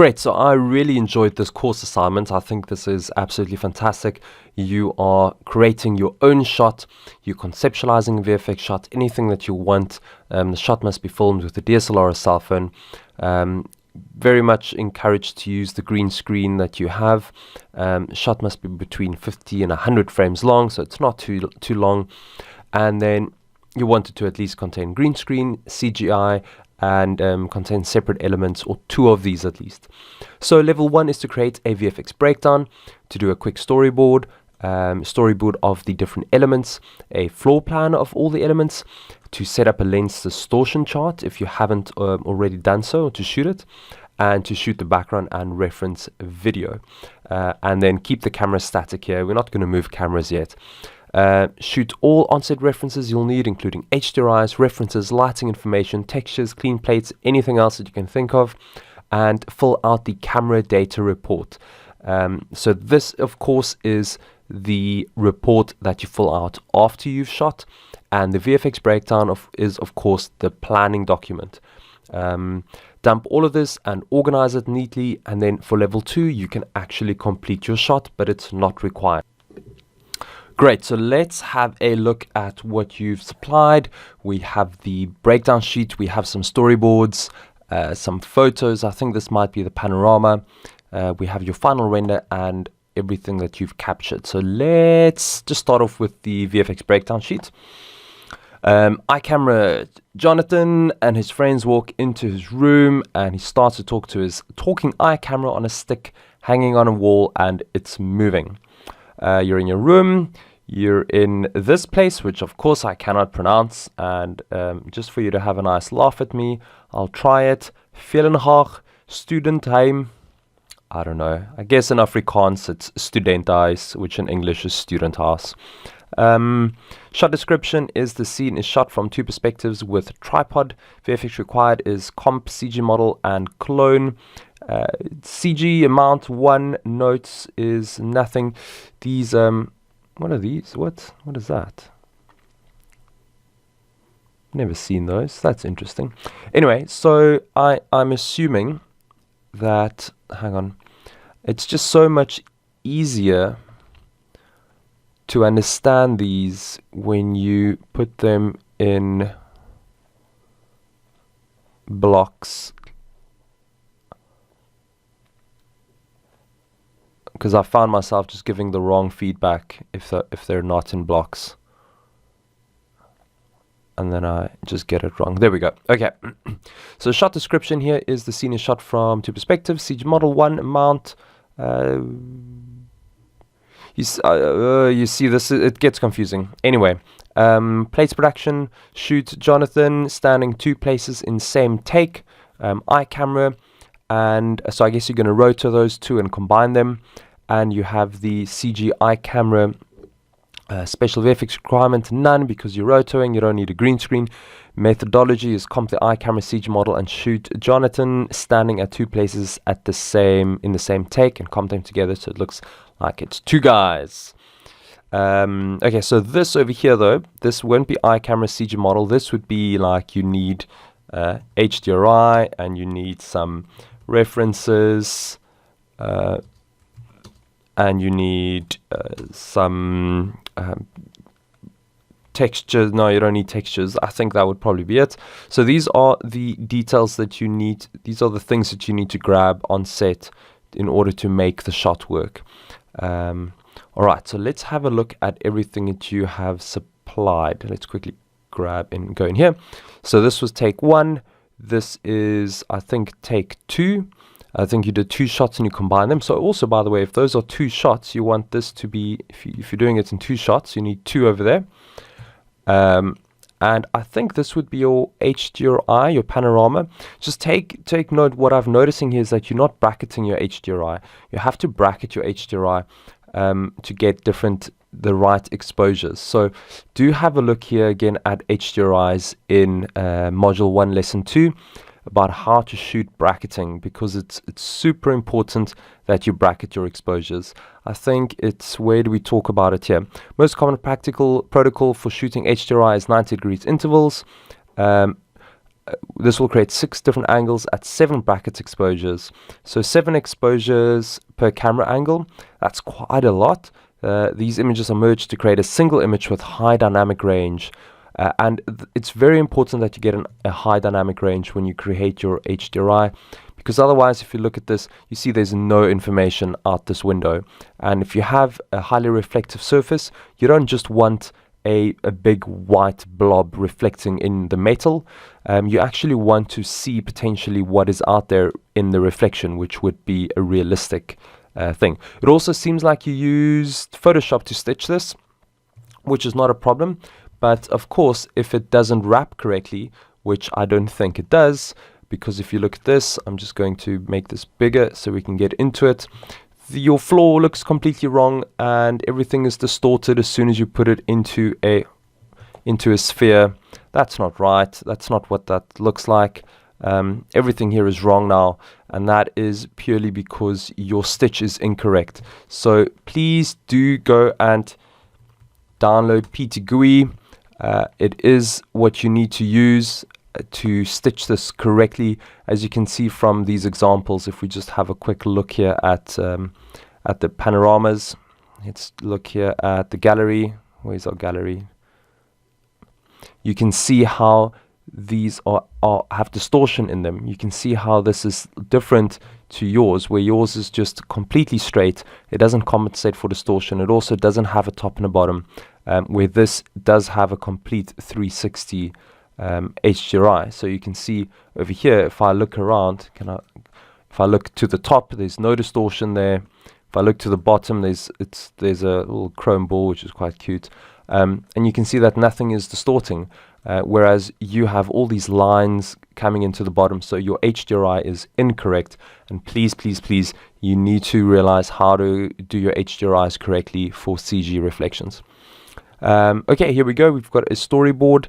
Great, so I really enjoyed this course assignment. I think this is absolutely fantastic. You are creating your own shot, you're conceptualizing a VFX shot, anything that you want. The shot must be filmed with a DSLR or a cell phone. Very much encouraged to use the green screen that you have. Shot must be between 50 and 100 frames long, so it's not too long. And then you want it to at least contain green screen, CGI, and contain separate elements, or two of these at least. So level 1 is to create a VFX breakdown, to do a quick storyboard of the different elements, a floor plan of all the elements, to set up a lens distortion chart if you haven't already done so, to shoot it, and to shoot the background and reference video. And then keep the camera static here. We're not going to move cameras yet. Shoot all on-set references you'll need, including HDRIs, references, lighting information, textures, clean plates, anything else that you can think of, and fill out the camera data report. So this, of course, is the report that you fill out after you've shot, and the VFX breakdown is, of course, the planning document. Dump all of this and organize it neatly, and then for level 2 you can actually complete your shot, but it's not required. Great, so let's have a look at what you've supplied. We have the breakdown sheet, we have some storyboards, some photos. I think this might be the panorama. We have your final render and everything that you've captured. So let's just start off with the VFX breakdown sheet. iCamera Jonathan and his friends walk into his room, and he starts to talk to his talking iCamera on a stick hanging on a wall, and it's moving. You're in your room. You're in this place, which of course I cannot pronounce, and just for you to have a nice laugh at me, I'll try it. Velenhaag, Studentheim. I don't know. I guess in Afrikaans it's Studenthuis, which in English is student house. Shot description is the scene is shot from two perspectives with tripod. VFX required is comp, CG model, and clone. CG amount 1, notes is nothing. These what are these? What is that? Never seen those. That's interesting. Anyway, so I'm assuming that, hang on, it's just so much easier to understand these when you put them in blocks, because I found myself just giving the wrong feedback if they're not in blocks, and then I just get it wrong. There we go. Okay, so shot description here is the scene is shot from two perspectives. CG model 1, mount. You see this, it gets confusing. Anyway, plates production, shoot Jonathan standing two places in same take, iCamera, and so I guess you're going to rotor those two and combine them, and you have the CG iCamera special VFX requirement, none, because you're rotoring, you don't need a green screen. Methodology is comp the iCamera CG model and shoot Jonathan standing at two places in the same take, and comp them together so it looks like it's two guys. Okay, so this over here though, this won't be iCamera CG model. This would be like you need HDRI, and you need some references, and you need some textures. No, you don't need textures. I think that would probably be it. So these are the details that you need. These are the things that you need to grab on set in order to make the shot work. Alright, so let's have a look at everything that you have supplied. Let's quickly grab and go in here. So this was take 1. This is, I think, take 2. I think you did 2 shots and you combine them. So also, by the way, if those are 2 shots, you want this to be, if you're doing it in 2 shots, you need 2 over there. And I think this would be your HDRI, your panorama. Just take note, what I'm noticing here is that you're not bracketing your HDRI. You have to bracket your HDRI to get the right exposures. So do have a look here again at HDRIs in Module 1, Lesson 2, about how to shoot bracketing, because it's super important that you bracket your exposures. I think it's, where do we talk about it here? Most common practical protocol for shooting HDRI is 90 degrees intervals. this will create 6 different angles at 7 brackets exposures. So 7 exposures per camera angle, that's quite a lot. These images are merged to create a single image with high dynamic range. And it's very important that you get a high dynamic range when you create your HDRI, because otherwise, if you look at this, you see there's no information out this window. And if you have a highly reflective surface, you don't just want a big white blob reflecting in the metal. You actually want to see potentially what is out there in the reflection, which would be a realistic thing. It also seems like you used Photoshop to stitch this, which is not a problem. But of course, if it doesn't wrap correctly, which I don't think it does, because if you look at this, I'm just going to make this bigger so we can get into it. Your floor looks completely wrong and everything is distorted as soon as you put it into a sphere. That's not right. That's not what that looks like. Everything here is wrong now, and that is purely because your stitch is incorrect. So please do go and download PTGUI. It is what you need to use to stitch this correctly. As you can see from these examples, if we just have a quick look here at the panoramas, let's look here at the gallery. Where's our gallery? You can see how these have distortion in them. You can see how this is different to yours, where yours is just completely straight. It doesn't compensate for distortion. It also doesn't have a top and a bottom, where this does have a complete 360 HDRI. So you can see over here, if I look around, if I look to the top, there's no distortion there. If I look to the bottom, there's a little chrome ball, which is quite cute. And you can see that nothing is distorting, whereas you have all these lines coming into the bottom, so your HDRI is incorrect. And please, please, please, you need to realize how to do your HDRIs correctly for CG reflections. Okay, here we go. We've got a storyboard.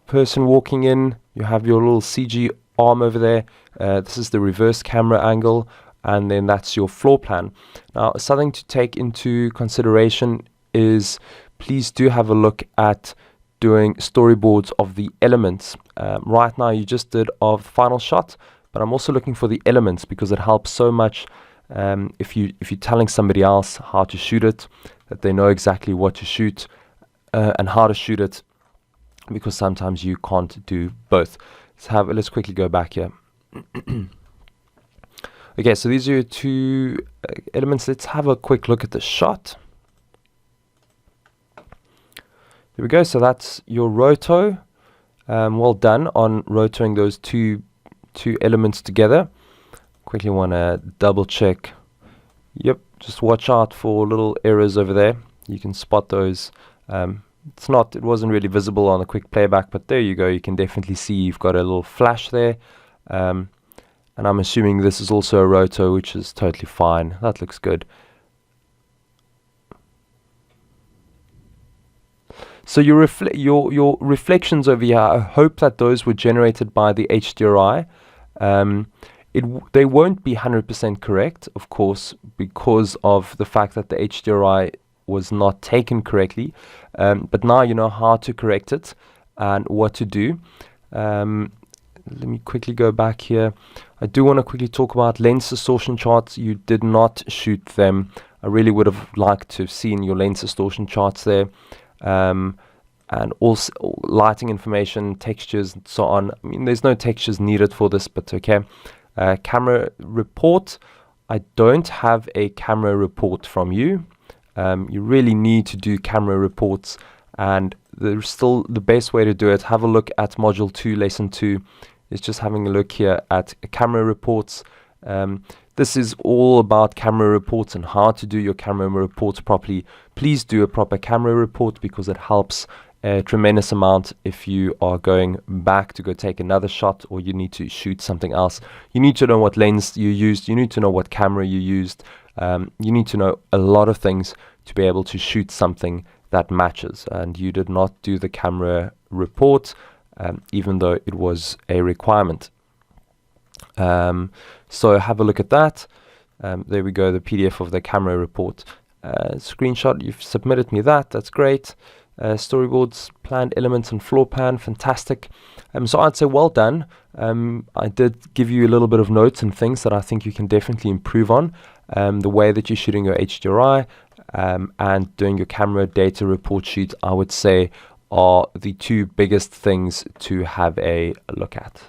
Person walking in, you have your little CG arm over there. This is the reverse camera angle, and then that's your floor plan. Now, something to take into consideration is please do have a look at doing storyboards of the elements. Right now you just did of the final shot, but I'm also looking for the elements, because it helps so much if you're telling somebody else how to shoot it, that they know exactly what to shoot and how to shoot it, because sometimes you can't do both. Let's quickly go back here. Okay, so these are your 2 elements. Let's have a quick look at the shot. Here we go. So that's your roto. Well done on rotoing those two elements together. Quickly want to double check. Yep, just watch out for little errors over there. You can spot those. It wasn't really visible on a quick playback, but there you go. You can definitely see you've got a little flash there. And I'm assuming this is also a roto, which is totally fine. That looks good. So your reflections over here, I hope that those were generated by the HDRI. They won't be 100% correct, of course, because of the fact that the HDRI was not taken correctly. But now you know how to correct it and what to do. Let me quickly go back here. I do want to quickly talk about lens distortion charts. You did not shoot them. I really would have liked to have seen your lens distortion charts there. And also lighting information, textures, and so on. I mean, there's no textures needed for this, but okay. Camera report. I don't have a camera report from you. You really need to do camera reports, and there's still the best way to do it. Have a look at Module 2, Lesson 2. It's just having a look here at camera reports. This is all about camera reports and how to do your camera reports properly. Please do a proper camera report, because it helps a tremendous amount if you are going back to go take another shot, or you need to shoot something else. You need to know what lens you used. You need to know what camera you used. You need to know a lot of things to be able to shoot something that matches. And you did not do the camera report, even though it was a requirement. So have a look at that. There we go, the PDF of the camera report. Screenshot, you've submitted me that. That's great. storyboards, planned elements and floor plan, fantastic. So I'd say well done. I did give you a little bit of notes and things that I think you can definitely improve on. The way that you're shooting your HDRI and doing your camera data report sheet, I would say, are the two biggest things to have a look at.